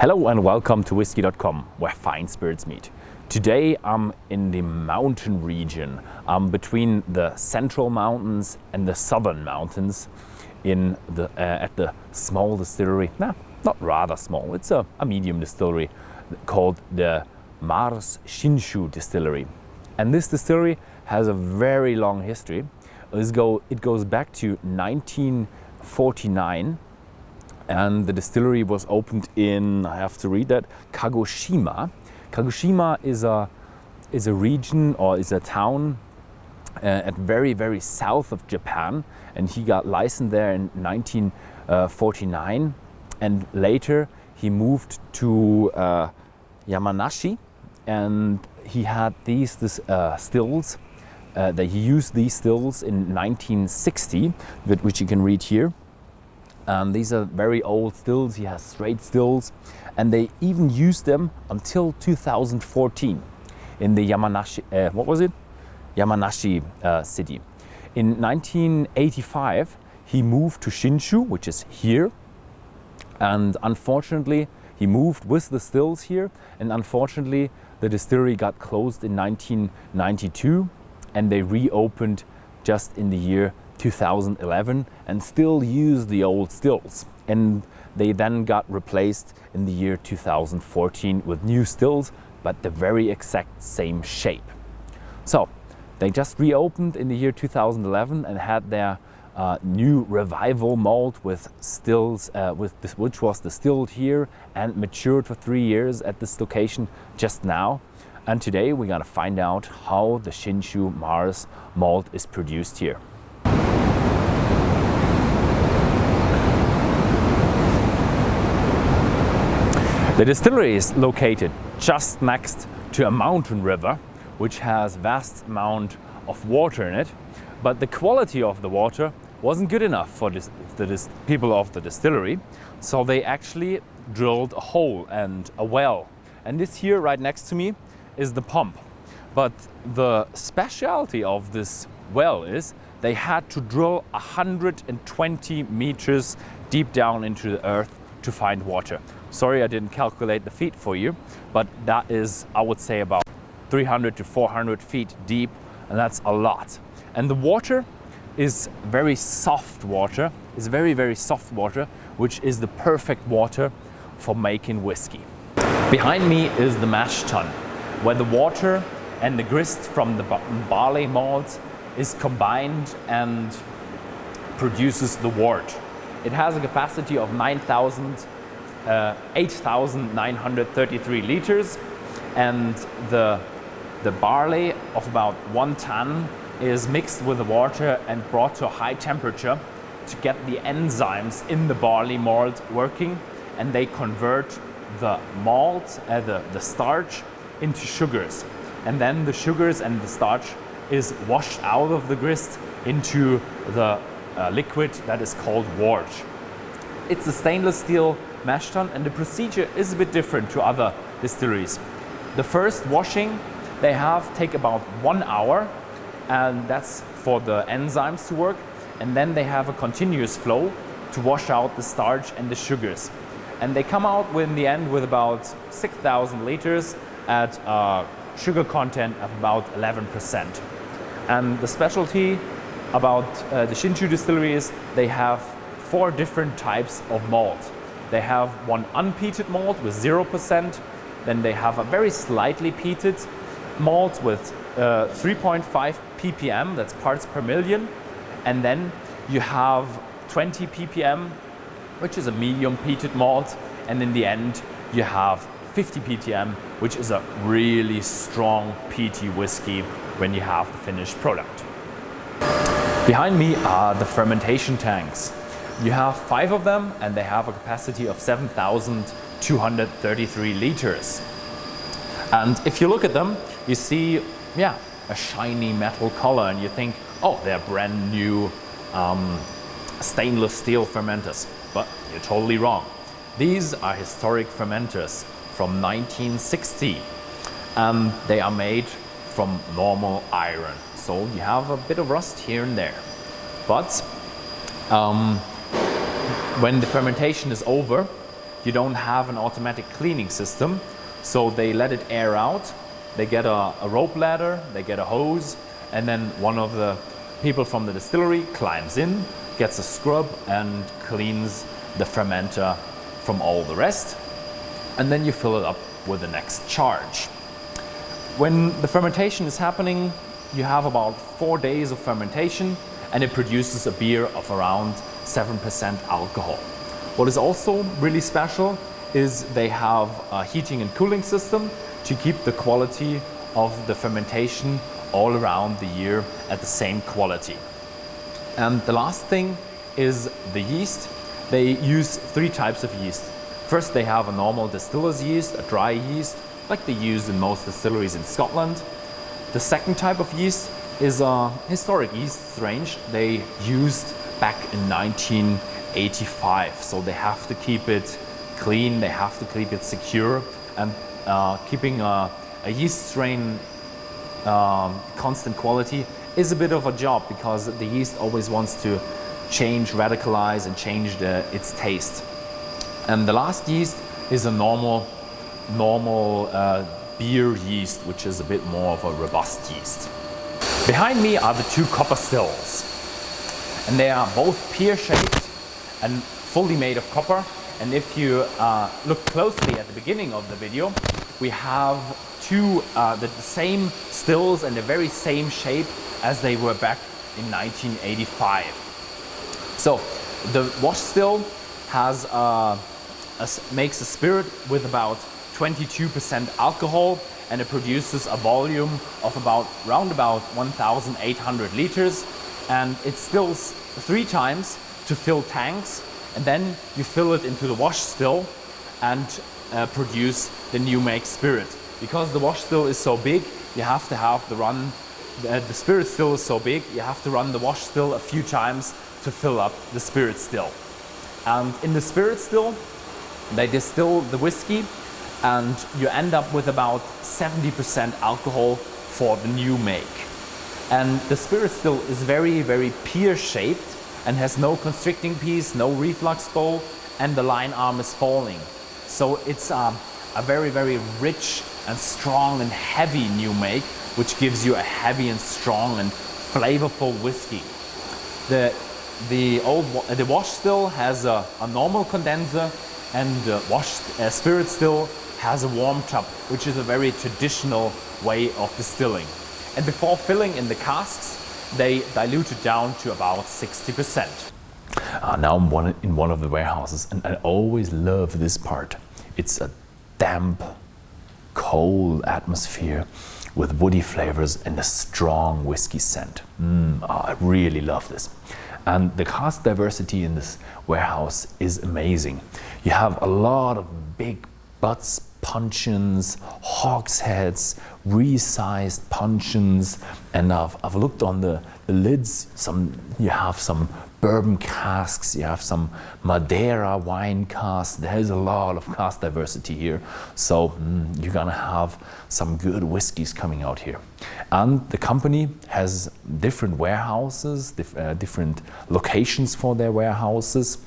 Hello and welcome to Whisky.com, where fine spirits meet. Today I'm in the mountain region, between the central mountains and the southern mountains at the small distillery. Not rather small, it's a medium distillery called the Mars Shinshu Distillery. And this distillery has a very long history. It goes back to 1949. And the distillery was opened in, I have to read that, Kagoshima. Kagoshima is a region, or is a town at very south of Japan, and he got licensed there in 1949, and later he moved to Yamanashi, and he had these stills. That he used these stills in 1960, which you can read here. These are very old stills. He has straight stills, and they even used them until 2014 in the Yamanashi. Yamanashi city. In 1985, he moved to Shinshu, which is here, and unfortunately, he moved with the stills here. And unfortunately, the distillery got closed in 1992, and they reopened just in the year 2011 and still use the old stills, and they then got replaced in the year 2014 with new stills, but the very exact same shape. So they just reopened in the year 2011 and had their new revival malt with stills, which was distilled here and matured for 3 years at this location just now. And today we're gonna find out how the Shinshu Mars malt is produced here. The distillery is located just next to a mountain river, which has vast amount of water in it, but the quality of the water wasn't good enough for the people of the distillery, so they actually drilled a hole and a well. And this here right next to me is the pump. But the specialty of this well is they had to drill 120 meters deep down into the earth to find water. Sorry, I didn't calculate the feet for you, but that is, I would say, about 300 to 400 feet deep, and that's a lot. And the water is very soft water, very soft water, which is the perfect water for making whiskey. Behind me is the mash tun, where the water and the grist from the barley malt is combined and produces the wort. It has a capacity of 8,933 liters, and the barley of about 1 ton is mixed with the water and brought to a high temperature to get the enzymes in the barley malt working, and they convert the malt, the starch, into sugars. And then the sugars and the starch is washed out of the grist into the liquid that is called wort. It's a stainless steel mash tun, and the procedure is a bit different to other distilleries. The first washing they take about 1 hour, and that's for the enzymes to work. And then they have a continuous flow to wash out the starch and the sugars. And they come out in the end with about 6,000 liters at a sugar content of about 11%. And the specialty about the Shinshu distillery is they have 4 different types of malt. They have one unpeated malt with 0%, then they have a very slightly peated malt with 3.5 ppm, that's parts per million, and then you have 20 ppm, which is a medium peated malt, and in the end you have 50 ppm, which is a really strong peaty whiskey when you have the finished product. Behind me are the fermentation tanks. You have 5 of them, and they have a capacity of 7,233 liters. And if you look at them, you see, a shiny metal color, and you think, oh, they're brand new stainless steel fermenters. But you're totally wrong. These are historic fermenters from 1960, and they are made from normal iron. So you have a bit of rust here and there. But when the fermentation is over, you don't have an automatic cleaning system. So they let it air out. They get a rope ladder, they get a hose, and then one of the people from the distillery climbs in, gets a scrub and cleans the fermenter from all the rest. And then you fill it up with the next charge. When the fermentation is happening, you have about 4 days of fermentation, and it produces a beer of around 7% alcohol. What is also really special is they have a heating and cooling system to keep the quality of the fermentation all around the year at the same quality. And the last thing is the yeast. They use 3 types of yeast. First, they have a normal distiller's yeast, a dry yeast, like they use in most distilleries in Scotland. The second type of yeast is a historic yeast range they used back in 1985. So they have to keep it clean, they have to keep it secure, and keeping a yeast strain constant quality is a bit of a job, because the yeast always wants to change, radicalize, and change its taste. And the last yeast is a normal beer yeast, which is a bit more of a robust yeast. Behind me are the 2 copper stills, and they are both pear-shaped and fully made of copper. And if you look closely at the beginning of the video, we have 2 the same stills and the very same shape as they were back in 1985. So the wash still has makes a spirit with about 22% alcohol, and it produces a volume of around about 1,800 liters, and it stills 3 times to fill tanks, and then you fill it into the wash still and produce the new make spirit. Because the wash still is so big, you have to have the spirit still is so big, you have to run the wash still a few times to fill up the spirit still. And in the spirit still, they distill the whiskey, and you end up with about 70% alcohol for the new make. And the spirit still is very, very pear-shaped and has no constricting piece, no reflux bowl, and the line arm is falling. So it's a very, very rich and strong and heavy new make, which gives you a heavy and strong and flavorful whiskey. The wash still has a normal condenser, and the spirit still has a warm tub, which is a very traditional way of distilling. And before filling in the casks, they dilute it down to about 60%. Now I'm in one of the warehouses, and I always love this part. It's a damp, cold atmosphere with woody flavors and a strong whiskey scent. I really love this. And the cask diversity in this warehouse is amazing. You have a lot of big butts, puncheons, hogsheads, resized puncheons, and I've looked on the lids. You have some bourbon casks, you have some Madeira wine casks. There's a lot of cask diversity here, so you're gonna have some good whiskeys coming out here. And the company has different warehouses, different locations for their warehouses.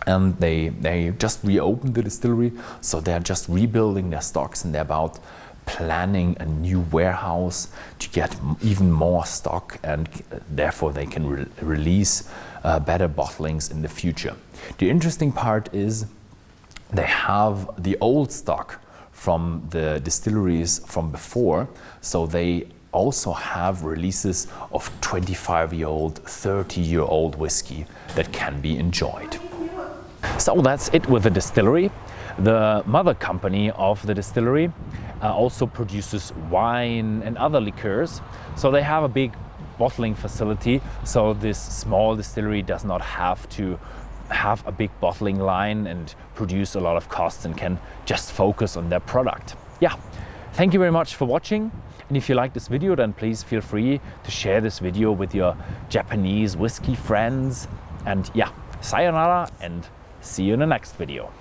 And they just reopened the distillery, so they're just rebuilding their stocks, and they're about planning a new warehouse to get even more stock, and therefore they can release better bottlings in the future. The interesting part is they have the old stock from the distilleries from before, so they also have releases of 25-year-old, 30-year-old whiskey that can be enjoyed. So that's it with the distillery. The mother company of the distillery also produces wine and other liqueurs. So they have a big bottling facility. So this small distillery does not have to have a big bottling line and produce a lot of costs, and can just focus on their product. Yeah, thank you very much for watching. And if you like this video, then please feel free to share this video with your Japanese whiskey friends. And yeah, sayonara, and see you in the next video.